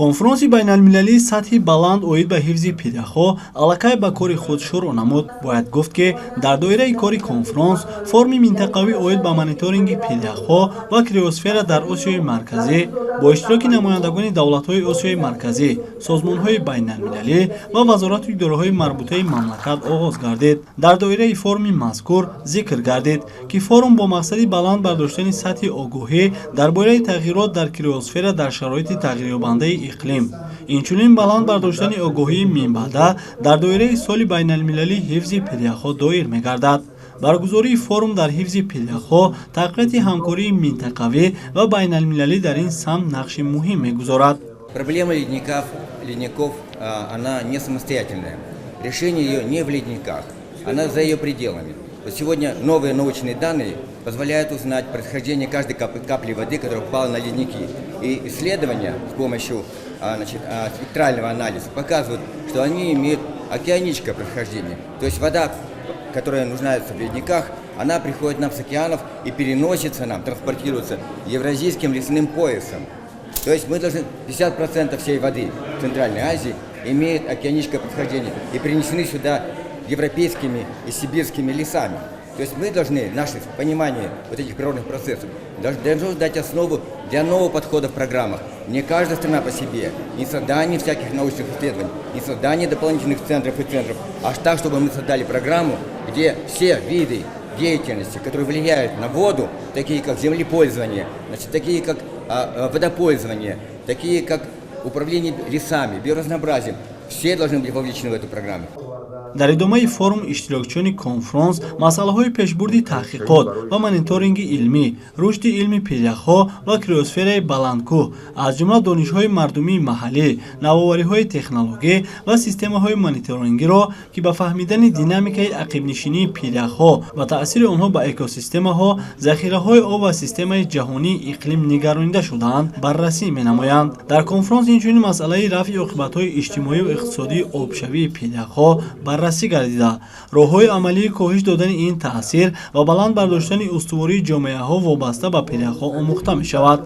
конфронси байналмилалии сатҳи баланд оид ба ҳифзи пидаҳҳо аллакай ба кори худ шурӯъ намуд. Бояд гуфт ки дар доираи кори конфронс форуми минтақавӣ оид ба мониторинги пидаҳҳо ва криосфера дар Осиёи Марказӣ бо иштироки намояндагони давлатҳои Осиёи Марказӣ, созмонҳои байналмилалӣ ва вазорату идораҳои марбутаи мамлакат оғоз гардид. Дар доираи форуми мазкур зикр гардид ки форум бо мақсади баланд бардоштани сатҳи огоҳӣ дар бораи тағйирот дар криосфера дар шароити тағйирёбандаи иқлим, инчунин баланд бардоштани огоҳии минбаъда дар доираи соли байналмилалии ҳифзи пидаҳҳо доир мегардад. баргузории форум дар ҳифзи пидаҳҳо тақвияти ҳамкории минтақавӣ ва байналмилалӣ дар ин самт нақши муҳим мегузорад. Проблема ледников, она не самостоятельная. Решение ее не в ледниках, она за ее пределами. Вот сегодня новые научные данные позволяют узнать происхождение каждой капли воды, которая попала на ледники. И исследования с помощью спектрального анализа показывают, что они имеют океаническое происхождение. То есть вода, которая нуждается в ледниках, она приходит нам с океанов и переносится нам, транспортируется евразийским лесным поясом. То есть мы должны 50% всей воды в Центральной Азии имеет океаническое происхождение и перенесены сюда европейскими и сибирскими лесами. То есть мы должны, наше понимание вот этих природных процессов, должно дать основу для нового подхода в программах. Не каждая страна по себе, не создание всяких научных исследований, не создание дополнительных центров, а так, чтобы мы создали программу, где все виды деятельности, которые влияют на воду, такие как землепользование, такие как водопользование, такие как управление лесами, биоразнообразием, все должны быть вовлечены в эту программу. дар идомаи форум иштирокчиёни конфронс масъалаҳои пешбурди таҳқиқот ва мониторинги илмӣ, рушди илми пидаҳҳо ва криосфераи баландкӯҳ, аз ҷумла донишҳои мардумии маҳаллӣ, навовариҳои технологӣ ва системаҳои мониторингиро ки ба фаҳмидани динамикаи ақибнишинии пидаҳҳо ва таъсири онҳо ба экосистемаҳо, захираҳои об ва системаи ҷаҳонии иқлим нигаронида шудаанд, баррасӣ менамоянд. Дар конфронс инчунин масъалаи рафъи оқибатҳои иҷтимоиву иқтисодии обшавии пидаҳҳо баррасӣ гардида, роҳҳои амалии коҳиш додани ин таъсир ва баланд бардоштани устувории ҷомеаҳо вобаста ба пидаҳҳо омӯхта мешавад.